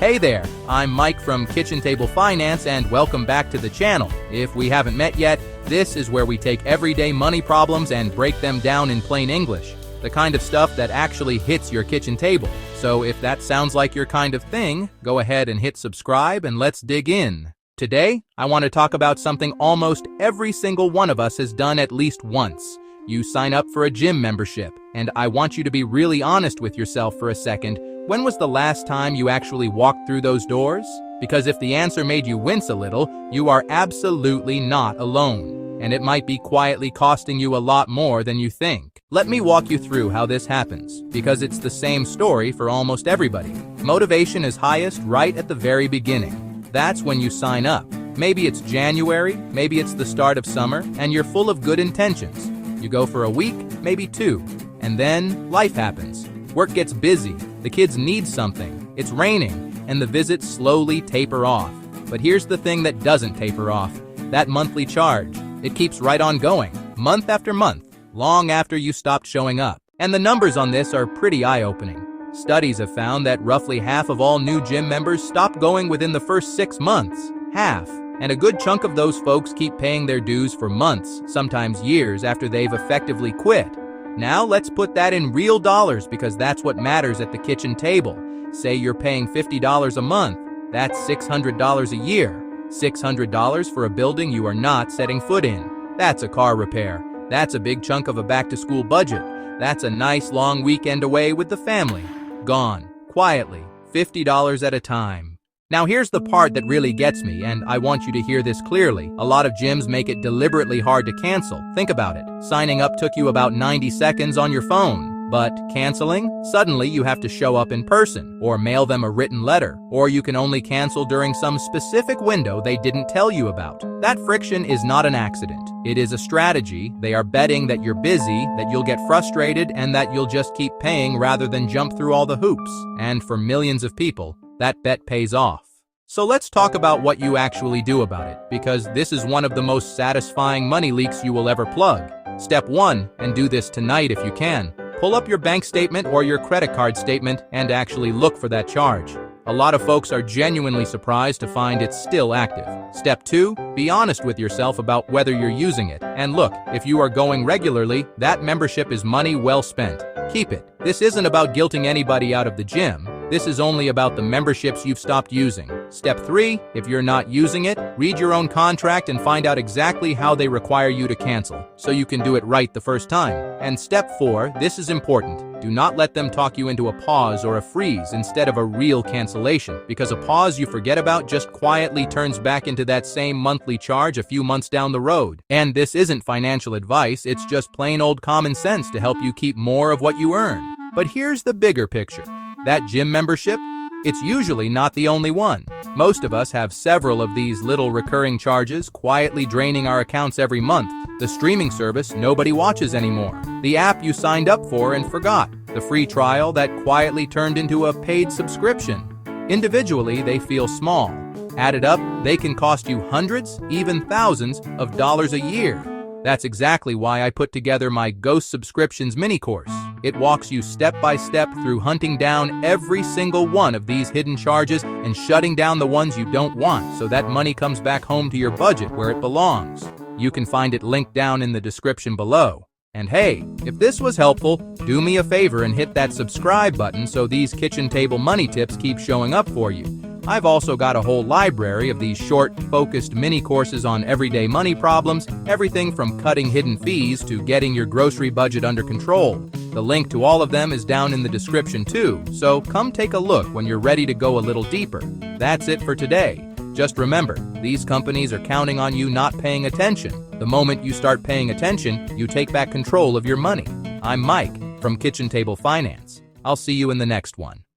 Hey there, I'm Mike from Kitchen Table Finance and welcome back to the channel. If we haven't met yet, this is where we take everyday money problems and break them down in plain English. The kind of stuff that actually hits your kitchen table. So if that sounds like your kind of thing, go ahead and hit subscribe and let's dig in. Today, I want to talk about something almost every single one of us has done at least once. You sign up for a gym membership, and I want you to be really honest with yourself for a second. When was the last time you actually walked through those doors? Because if the answer made you wince a little, you are absolutely not alone. And it might be quietly costing you a lot more than you think. Let me walk you through how this happens, because it's the same story for almost everybody. Motivation is highest right at the very beginning. That's when you sign up. Maybe it's January, maybe it's the start of summer, and you're full of good intentions. You go for a week, maybe two, and then life happens. Work gets busy, the kids need something, it's raining, and the visits slowly taper off. But here's the thing that doesn't taper off, that monthly charge. It keeps right on going, month after month, long after you stopped showing up. And the numbers on this are pretty eye-opening. Studies have found that roughly half of all new gym members stop going within the first 6 months. Half. And a good chunk of those folks keep paying their dues for months, sometimes years, after they've effectively quit. Now let's put that in real dollars because that's what matters at the kitchen table. Say you're paying $50 a month. That's $600 a year. $600 for a building you are not setting foot in. That's a car repair. That's a big chunk of a back-to-school budget. That's a nice long weekend away with the family. Gone. Quietly. $50 at a time. Now here's the part that really gets me, and I want you to hear this clearly. A lot of gyms make it deliberately hard to cancel. Think about it. Signing up took you about 90 seconds on your phone. But canceling? Suddenly you have to show up in person, or mail them a written letter, or you can only cancel during some specific window they didn't tell you about. That friction is not an accident. It is a strategy. They are betting that you're busy, that you'll get frustrated, and that you'll just keep paying rather than jump through all the hoops. And for millions of people, that bet pays off. So let's talk about what you actually do about it, because this is one of the most satisfying money leaks you will ever plug. Step 1, and do this tonight if you can. Pull up your bank statement or your credit card statement and actually look for that charge. A lot of folks are genuinely surprised to find it's still active. Step 2, be honest with yourself about whether you're using it. And look, if you are going regularly, that membership is money well spent. Keep it. This isn't about guilting anybody out of the gym. This is only about the memberships you've stopped using. Step 3, if you're not using it, read your own contract and find out exactly how they require you to cancel, so you can do it right the first time. And step 4, this is important. Do not let them talk you into a pause or a freeze instead of a real cancellation, because a pause you forget about just quietly turns back into that same monthly charge a few months down the road. And this isn't financial advice, it's just plain old common sense to help you keep more of what you earn. But here's the bigger picture. That gym membership? It's usually not the only one. Most of us have several of these little recurring charges quietly draining our accounts every month. The streaming service nobody watches anymore. The app you signed up for and forgot. The free trial that quietly turned into a paid subscription. Individually, they feel small. Added up, they can cost you hundreds, even thousands of dollars a year. That's exactly why I put together my Ghost Subscriptions mini course. It walks you step by step through hunting down every single one of these hidden charges and shutting down the ones you don't want so that money comes back home to your budget where it belongs. You can find it linked down in the description below. And hey, if this was helpful, do me a favor and hit that subscribe button so these kitchen table money tips keep showing up for you. I've also got a whole library of these short, focused mini courses on everyday money problems, everything from cutting hidden fees to getting your grocery budget under control. The link to all of them is down in the description too, so come take a look when you're ready to go a little deeper. That's it for today. Just remember, these companies are counting on you not paying attention. The moment you start paying attention, you take back control of your money. I'm Mike from Kitchen Table Finance. I'll see you in the next one.